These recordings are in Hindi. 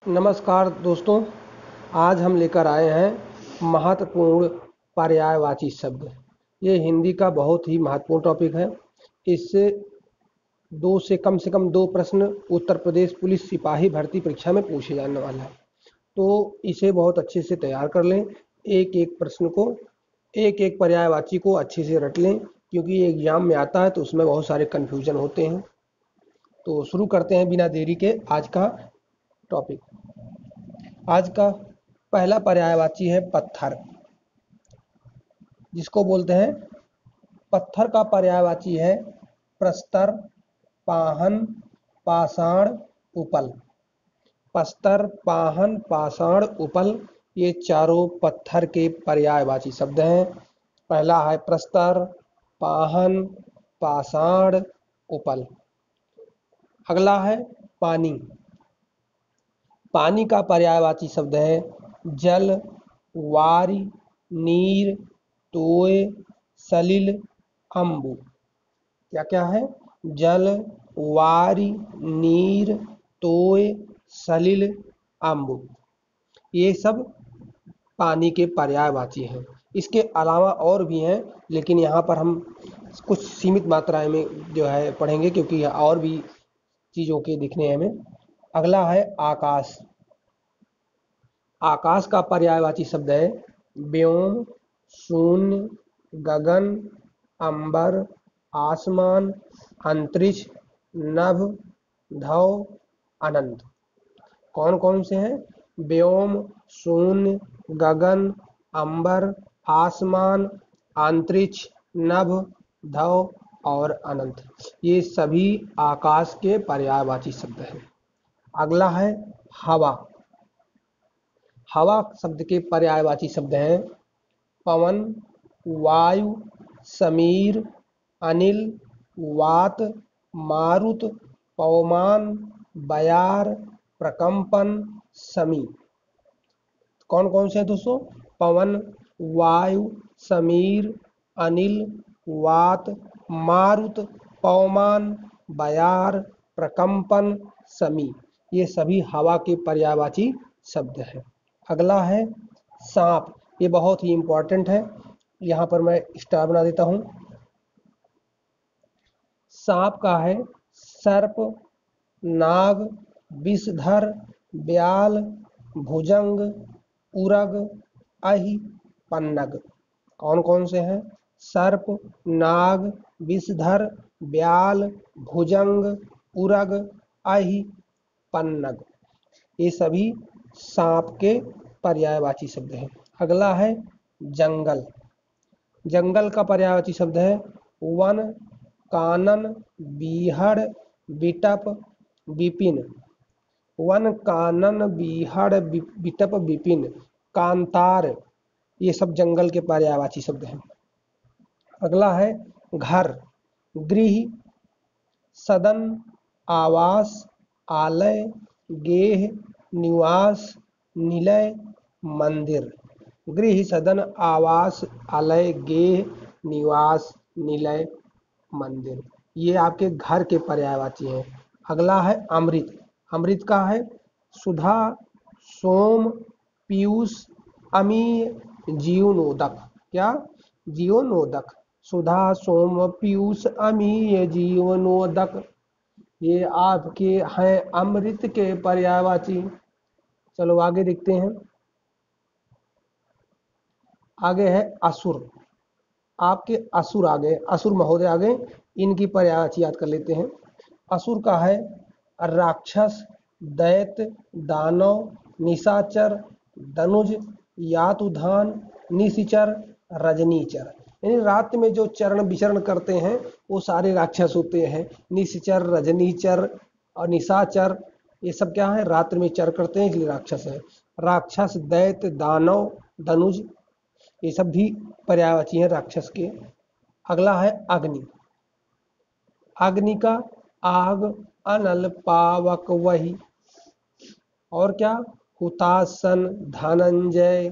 नमस्कार दोस्तों, आज हम लेकर आए हैं महत्वपूर्ण पर्यायवाची शब्द। ये हिंदी का बहुत ही महत्वपूर्ण टॉपिक है। इससे से कम दो प्रश्न उत्तर प्रदेश पुलिस सिपाही भर्ती परीक्षा में पूछे जाने वाला है, तो इसे बहुत अच्छे से तैयार कर लें। एक एक प्रश्न को, एक एक पर्यायवाची को अच्छे से रट लें, क्योंकि ये एग्जाम में आता है तो उसमें बहुत सारे कन्फ्यूजन होते हैं। तो शुरू करते हैं बिना देरी के आज का टॉपिक। आज का पहला पर्यायवाची है पत्थर, जिसको बोलते हैं पत्थर का पर्यायवाची है प्रस्तर, पाहन, पाषाण, उपल। प्रस्तर, पाहन, पाषाण, उपल, ये चारों पत्थर के पर्यायवाची शब्द हैं। पहला है प्रस्तर, पाहन, पाषाण, उपल। अगला है पानी। पानी का पर्यायवाची शब्द है जल, वारि, नीर, तोय, सलिल, अम्बु। क्या क्या है? जल, वारि, नीर, तोय, सलिल, अम्बु। ये सब पानी के पर्यायवाची हैं। इसके अलावा और भी हैं, लेकिन यहाँ पर हम कुछ सीमित मात्रा में जो है पढ़ेंगे, क्योंकि और भी चीज़ों के दिखने हैं हमें। अगला है आकाश। आकाश का पर्यायवाची शब्द है व्योम, शून्य, गगन, अंबर, आसमान, अंतरिक्ष, नभ, धव, अनंत। कौन कौन से हैं? व्योम, शून्य, गगन, अंबर, आसमान, अंतरिक्ष, नभ, धव और अनंत। ये सभी आकाश के पर्यायवाची शब्द हैं। अगला है हवा। हवा शब्द के पर्यायवाची शब्द हैं पवन, वायु, समीर, अनिल, वात, मारुत, पवमान, बयार, प्रकंपन, समी। कौन कौन से हैं दोस्तों? पवन, वायु, समीर, अनिल, वात, मारुत, पवमान, बयार, प्रकंपन, समी। ये सभी हवा के पर्यायवाची शब्द हैं। अगला है सांप। ये बहुत ही इंपॉर्टेंट है, यहाँ पर मैं स्टार बना देता हूँ। सांप का है सर्प, नाग, विषधर, ब्याल, भुजंग, उरग, अहि, पन्नग। कौन कौन से हैं? सर्प, नाग, विषधर, ब्याल, भुजंग, उरग, अहि, पन्नग। ये सभी सांप के पर्यायवाची शब्द हैं। अगला है जंगल। जंगल का पर्यायवाची शब्द है वन, कानन, बीहड़, बिटप, विपिन। वन, कानन, बीहड़, बिटप, विपिन, कांतार। ये सब जंगल के पर्यायवाची शब्द हैं। अगला है घर। गृह, सदन, आवास, आलय, गेह, निवास, निलय, मंदिर। गृह, सदन, आवास, आलय, गेह, निवास, निलय, मंदिर। ये आपके घर के पर्यायवाची हैं। अगला है अमृत। अमृत का है सुधा, सोम, पीयूष, अमीय, जीवनोदक। क्या? जीवनोदक। सुधा, सोम, पीयूष, अमीय, जीवनोदक। ये आपके हैं अमृत के पर्यायवाची। चलो आगे देखते हैं। आगे है असुर। आपके असुर आ गए, असुर महोदय आ गए। इनकी पर्यायवाची याद कर लेते हैं। असुर का है राक्षस, दैत्य, दानव, निशाचर, धनुज, यातुधान, निशिचर, रजनीचर। यानी रात में जो चरण विचरण करते हैं वो सारे राक्षस होते हैं। निशिचर, रजनीचर और निशाचर, ये सब क्या है? रात्रि में चर करते हैं, इसलिए राक्षस है। राक्षस, दैत्य, दानव, धनुज, ये सब भी पर्यायवाची हैं राक्षस के। अगला है अग्नि। अग्नि का आग, अनल, पावक, वही। और क्या? हुतासन, धनंजय।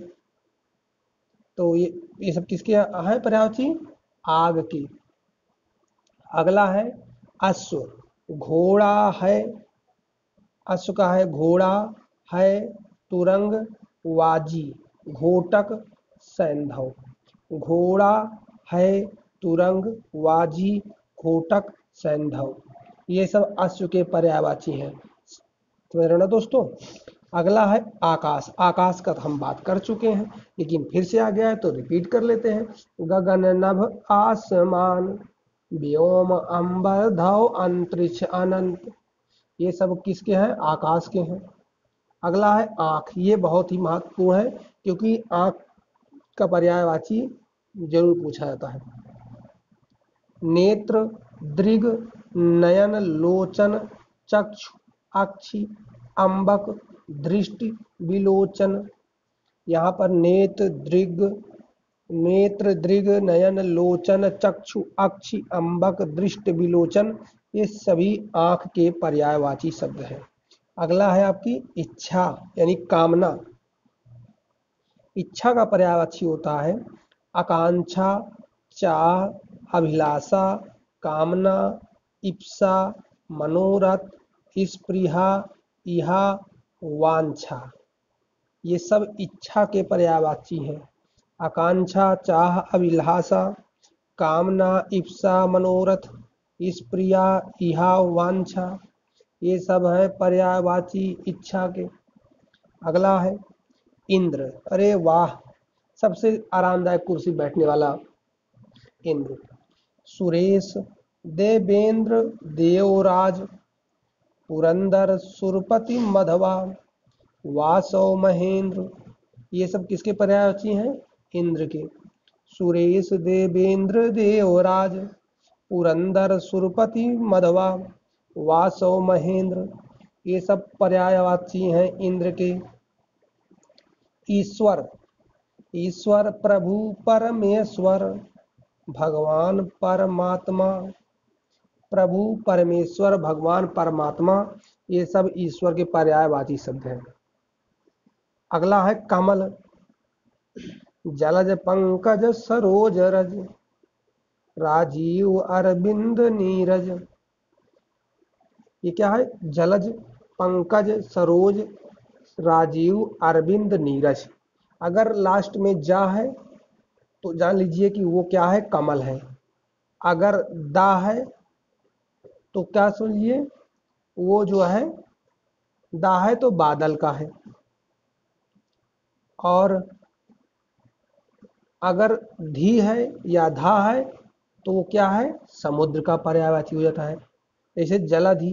तो ये सब किसके है पर्यायवाची? आग की। अगला है अश्व। घोड़ा है, अश्व का है घोड़ा, है तुरंग वाजी घोटक सैंधव। घोड़ा है तुरंग वाजी घोटक सैंधव, ये सब अश्व के पर्यायवाची हैं। समझ रहे ना दोस्तों। अगला है आकाश। आकाश का हम बात कर चुके हैं, लेकिन फिर से आ गया है तो रिपीट कर लेते हैं। गगन नभ आसमान व्योम अंबर धव अंतरिक्ष अनंत, ये सब किसके हैं? आकाश के हैं। अगला है आँख। ये बहुत ही महत्वपूर्ण है, क्योंकि आँख का पर्यायवाची जरूर पूछा जाता है। नेत्र दृग नयन लोचन चक्षु अक्षि अंबक दृष्टि विलोचन। यहाँ पर नेत्र दृग नयन लोचन चक्षु अक्षि अंबक दृष्टि विलोचन, ये सभी आँख के पर्यायवाची शब्द हैं। अगला है आपकी इच्छा यानी कामना। इच्छा का पर्यायवाची होता है आकांक्षा, चाह, अभिलाषा, कामना, इप्सा, मनोरथ, स्पृहा, इहा, वांछा, ये सब इच्छा के पर्यायवाची हैं। आकांक्षा, चाह, अभिलाषा, कामना, इप्सा, मनोरथ, स्प्रिया, इहा, वांछा, ये सब है पर्यायवाची इच्छा के। अगला है इंद्र। अरे वाह, सबसे आरामदायक कुर्सी बैठने वाला इंद्र। सुरेश देवेंद्र देवराज पुरंदर सुरपति मधवा वासव महेंद्र, ये सब किसके पर्यायवाची हैं? इंद्र के। सुरेश देवेंद्र देवराज पुरंदर सुरपति मधवा वासव महेंद्र, ये सब पर्यायवाची हैं इंद्र के। ईश्वर। ईश्वर प्रभु परमेश्वर भगवान परमात्मा। प्रभु परमेश्वर भगवान परमात्मा, ये सब ईश्वर के पर्यायवाची शब्द हैं। अगला है कमल। जलज पंकज सरोज रज राजीव अरविंद नीरज, ये क्या है? जलज पंकज सरोज राजीव अरविंद नीरज। अगर लास्ट में जा है तो जान लीजिए कि वो क्या है? कमल है। अगर दा है तो क्या समझिए? वो जो है दा है तो बादल का है। और अगर धी है या धा है तो वो क्या है? समुद्र का पर्यायवाची हो जाता है। जैसे जलधि,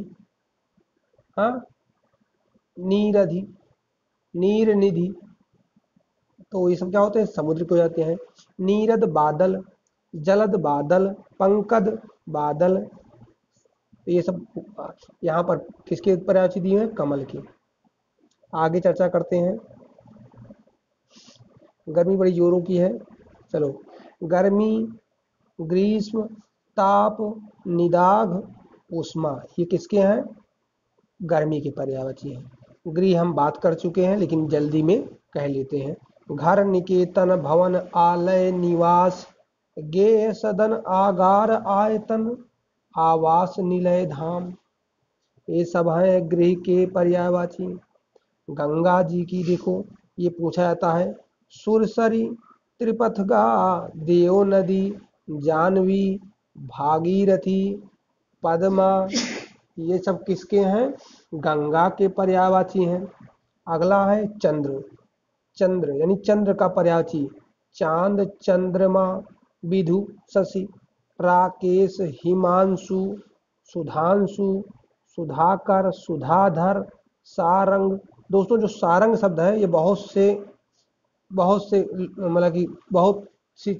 हाँ, नीरधि, नीर निधि, तो ये सब क्या होते हैं? समुद्र के हो जाते हैं। नीरद बादल, जलद बादल, पंकद बादल, तो ये सब यहाँ पर किसके पर्यायवाची दिए हैं? कमल के। आगे चर्चा करते हैं। गर्मी बड़ी जोरों की है, चलो। गर्मी, ग्रीष्म, ताप, निदाघ, उष्मा, ये किसके हैं? गर्मी के पर्यायवाची हैं। गृह हम बात कर चुके हैं, लेकिन जल्दी में कह लेते हैं। घर, निकेतन, भवन, आलय, निवास, गेय, सदन, आगार, आयतन, आवास, निलय, धाम, ये सब हैं गृह के पर्यायवाची। गंगा जी की देखो, ये पूछा जाता है। सुरसरी, त्रिपथगा, देव नदी, जानवी, भागीरथी, पद्मा, ये सब किसके हैं? गंगा के पर्यायवाची हैं। अगला है चंद्र। चंद्र यानी चंद्र का पर्यायवाची चांद, चंद्रमा, विधु, शशि, राकेश, हिमांशु, सुधांशु, सुधाकर, सुधाधर, सारंग। दोस्तों जो सारंग शब्द है ये बहुत से मतलब कि बहुत सी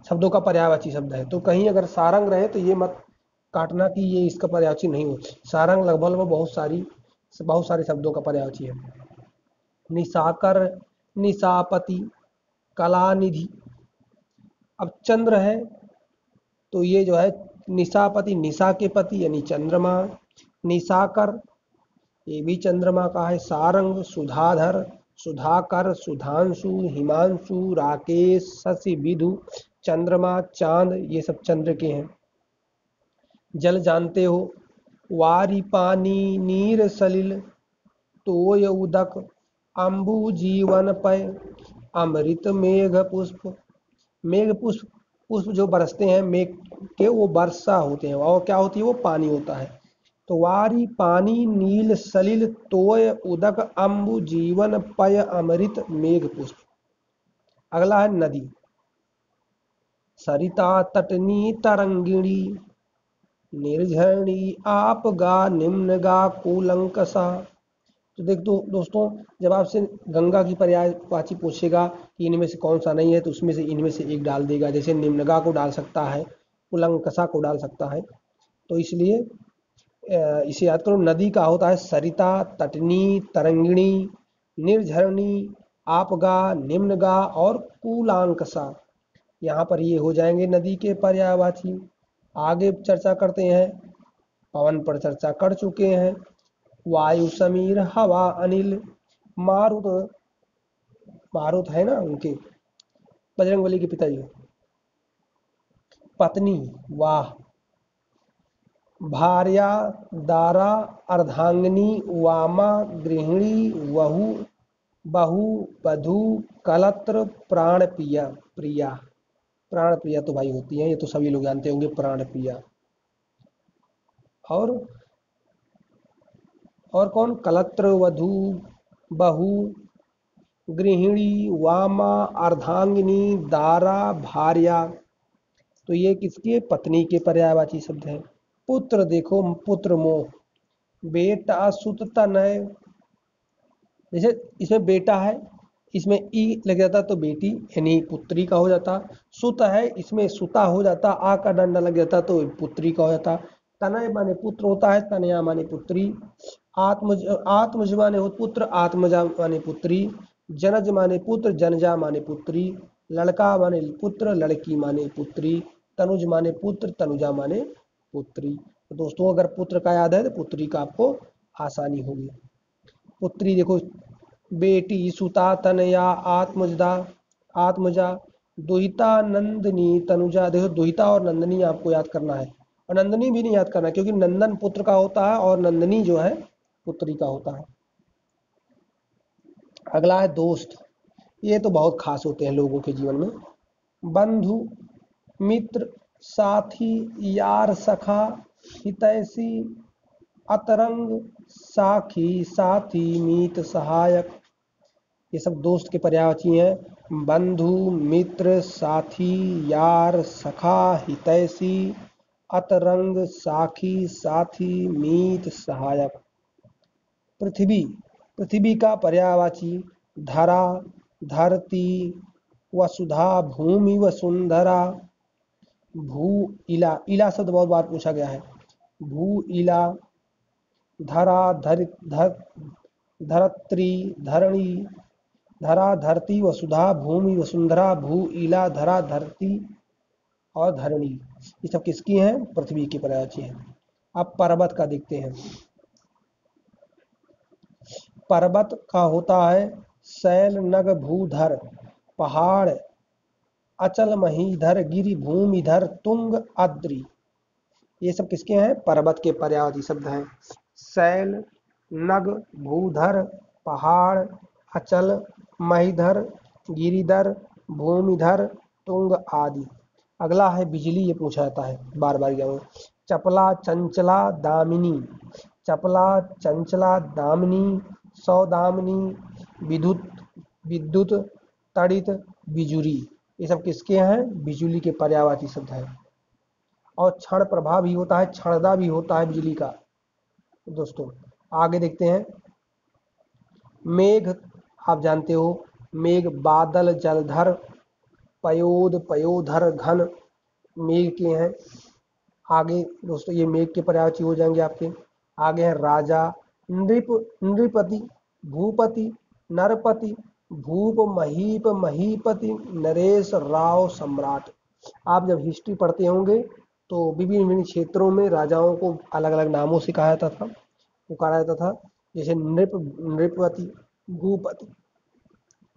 शब्दों का पर्यायवाची शब्द है। तो कहीं अगर सारंग रहे तो ये मत काटना कि ये इसका पर्यायवाची नहीं हो। सारंग लगभग बहुत सारे शब्दों का पर्यायवाची है। निशाकर, निशापति, कलानिधि। अब चंद्र है तो ये जो है निशापति, निशा के पति यानी चंद्रमा। निशाकर, ये भी चंद्रमा का है। सारंग, सुधाधर, सुधाकर, सुधांशु, हिमांशु, राकेश, शशि, विधु, चंद्रमा, चांद, ये सब चंद्र के हैं। जल जानते हो, वारी, पानी, नीर, सलिल, तोय उदक अम्बु जीवन पय अमृत मेघ पुष्प। मेघ पुष्प पुष्प जो बरसते हैं मेघ के, वो वर्षा होते हैं, और क्या होती है, वो पानी होता है। तो वारी पानी नील सलिल तोय उदक अम्बु जीवन पय अमृत मेघ पुष्प। अगला है नदी। सरिता तटनी तरंगिणी निर्झरणी आप गा निम्न गा कूलंकसा। तो देख दो दोस्तों, जब आपसे गंगा की पर्यायवाची पूछेगा कि इनमें से कौन सा नहीं है, तो उसमें से इनमें से एक डाल देगा। जैसे निम्नगा को डाल सकता है, कुलंकसा को डाल सकता है। तो इसलिए इसे याद करो। नदी का होता है सरिता, तटनी, तरंगिणी, निर्झरणी, आपगा, निम्नगा और कूलांकसा। यहाँ पर ये हो जाएंगे नदी के पर्यायवाची। आगे चर्चा करते हैं। पवन पर चर्चा कर चुके हैं। वायु समीर हवा अनिल मारुत। मारुत है ना उनके, बजरंगबली के पिताजी। पत्नी वाह, भार्या दारा अर्धांगिनी वामा गृहिणी वहु बहु वधु कलत्र प्राण प्रिया। प्रिया, प्राण प्रिया तो भाई होती है, ये तो सभी लोग जानते होंगे, प्राण प्रिया। और कौन, कलत्र वधु बहु गृहिणी वामा अर्धांगिनी दारा भार्या। तो ये किसके, पत्नी के पर्यायवाची शब्द हैं। पुत्र देखो, पुत्र मोह, बेटा सुत तनय। जैसे इसमें बेटा है, इसमें ई लग जाता तो बेटी यानी पुत्री का हो जाता। सुत है, इसमें सुता हो जाता, आ का डंडा लग जाता तो पुत्री का हो जाता। तनय माने पुत्र होता है, तनया माने पुत्री। आत्मज माने हो पुत्र, आत्मजा माने पुत्री। जनज माने पुत्र, जनजा माने पुत्री। लड़का माने पुत्र, लड़की माने पुत्री। तनुज माने पुत्र, तनुजा माने पुत्री। तो दोस्तों अगर पुत्र का याद है तो पुत्री का आपको आसानी होगी। पुत्री देखो, बेटी, सुता, तनया, आत्मजा, आत्मजा, दुहिता, नंदनी, तनुजा। देखो दुहिता और नंदनी आपको याद करना है, और नंदनी भी नहीं याद करना है, क्योंकि नंदन पुत्र का होता है और नंदनी जो है पुत्री का होता है। अगला है दोस्त। ये तो बहुत खास होते हैं लोगों के जीवन में। बंधु, मित्र, साथी, यार, सखा, हितैषी, अतरंग, साखी, साथी, मीत, सहायक। ये सब दोस्त के पर्यायवाची हैं। बंधु, मित्र, साथी, यार, सखा, हितैषी, अतरंग, साखी, साथी, मीत, सहायक। पृथ्वी, पृथ्वी का पर्यायवाची धरा, धरती, वसुधा, भूमि, वसुंधरा। भू इला, इला शब्द बहुत बार पूछा गया है। भू इला, धरा, धरत्री, धरणी, धरा, धरती, वसुधा, भूमि, वसुंधरा, भू इला, धरा, धरती और धरणी। ये सब किसकी हैं, पृथ्वी की पर्यायवाची हैं। अब पर्वत का देखते हैं। पर्वत का होता है शैल, नग, भूधर, पहाड़, अचल, महीधर, गिरि, भूमिधर, तुंग, अद्रि। ये सब किसके हैं, पर्वत के पर्यायवाची शब्द हैं। शैल, नग, भूधर, पहाड़, अचल, महीधर, गिरिधर, भूमिधर, तुंग आदि। अगला है बिजली। ये पूछा जाता है बार बार यहाँ। चपला, चंचला, दामिनी। चपला, चंचला, दामिनी, सौदामिनी, विद्युत, विद्युत, तड़ित, बिजुरी। ये सब किसके हैं, बिजुली के पर्यायवाची शब्द हैं। और क्षण प्रभा भी होता है, क्षणदा भी होता है बिजली का। दोस्तों आगे देखते हैं। मेघ, आप जानते हो, मेघ, बादल, जलधर, पयोद, पयोधर, घन, मेघ के हैं। आगे दोस्तों ये मेघ के पर्यायवाची हो जाएंगे आपके। आगे है राजा, नृप, नृपति, भूपति, नरपति, भूप, महीप, महीपति, नरेश, राव, सम्राट। आप जब हिस्ट्री पढ़ते होंगे तो विभिन्न विभिन्न क्षेत्रों में राजाओं को अलग अलग नामों से कहा जाता था, पुकारा जाता था। जैसे नृपति, भूपति,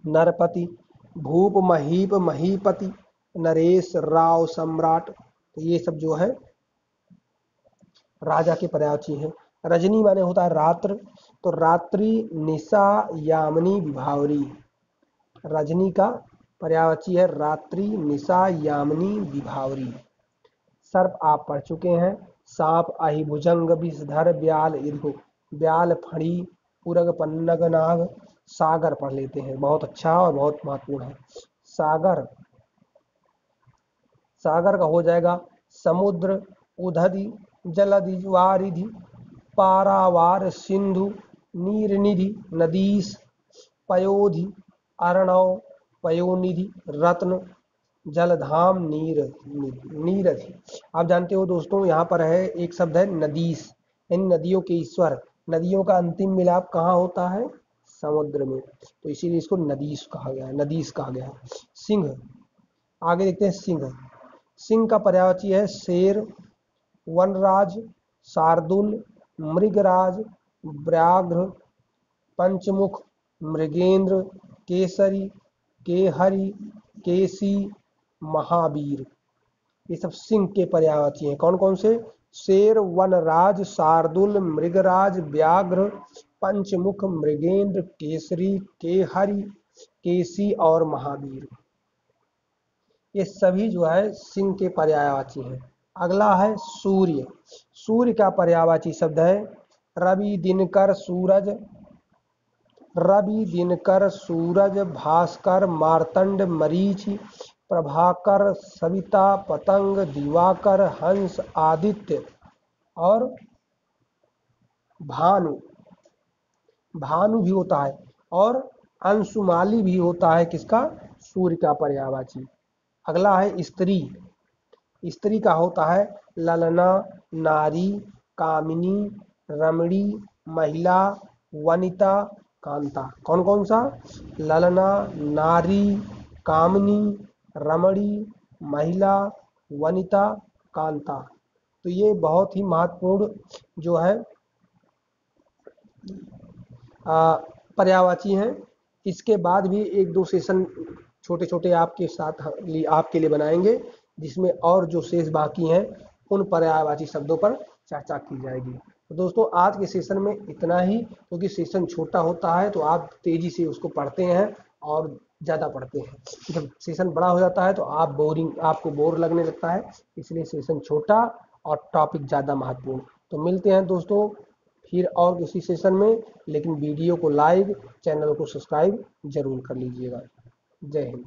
नरपति, भूप, महीप, महीपति, नरेश, राव, सम्राट। तो ये सब जो है राजा के पर्यायवाची हैं। रजनी माने होता है रात्र, तो रात्रि निशा यामिनी विभावरी, रजनी का पर्यायवाची है रात्रि निशा यामिनी विभावरी। सर्प आप पढ़ चुके हैं, सांप अहिभुजंग विषधर ब्याल इर्गो, ब्याल फणी पुरग पन्नग नाग। सागर पढ़ लेते हैं, बहुत अच्छा और बहुत महत्वपूर्ण है। सागर, सागर का हो जाएगा समुद्र, उदधि, जलधि, वारिधि, पारावार, सिंधु, नीरनिधि, नदीश, पयोधि, अर्णव, पयोनिधि, रत्न, जलधाम, नीरधि। आप जानते हो दोस्तों, यहाँ पर है एक शब्द है नदीश, इन नदियों के ईश्वर। नदियों का अंतिम मिलाप कहाँ होता है? समुद्र में, तो इसीलिए इसको नदीश कहा गया है, नदीश कहा गया है। सिंह, आगे देखते हैं सिंह। सिंह का पर्यायवाची है शेर, वनराज, शार्दुल, मृगराज, व्याघ्र, पंचमुख, मृगेंद्र, केसरी, केहरी, केसी, महावीर। ये सब सिंह के पर्यायवाची हैं। कौन कौन से? शेर, वनराज, शार्दुल, मृगराज, व्याघ्र, पंचमुख, मृगेंद्र, केसरी, केहरी, केसी और महावीर। ये सभी जो है सिंह के पर्यायवाची हैं। अगला है सूर्य। सूर्य का पर्यायवाची शब्द है रवि, दिनकर, सूरज, रवि, दिनकर, सूरज, भास्कर, मार्तंड, मरीच, प्रभाकर, सविता, पतंग, दिवाकर, हंस, आदित्य और भानु। भानु भी होता है और अंशुमाली भी होता है। किसका? सूर्य का पर्यायवाची। अगला है स्त्री। स्त्री का होता है ललना, नारी, कामिनी, रमणी, महिला, वनिता, कांता। कौन कौन सा? ललना, नारी, कामिनी, रमणी, महिला, वनिता, कांता। तो ये बहुत ही महत्वपूर्ण जो है पर्यायवाची हैं। इसके बाद भी एक दो सेशन छोटे छोटे आपके साथ आपके लिए बनाएंगे, जिसमें और जो शेष बाकी हैं उन पर्यायवाची शब्दों पर चर्चा की जाएगी। तो दोस्तों आज के सेशन में इतना ही, क्योंकि सेशन छोटा होता है तो आप तेजी से उसको पढ़ते हैं और ज़्यादा पढ़ते हैं। जब सेशन बड़ा हो जाता है तो आपको बोर लगने लगता है, इसलिए सेशन छोटा और टॉपिक ज़्यादा महत्वपूर्ण। तो मिलते हैं दोस्तों फिर और किसी सेशन में, लेकिन वीडियो को लाइक, चैनल को सब्सक्राइब जरूर कर लीजिएगा। जय हिंद।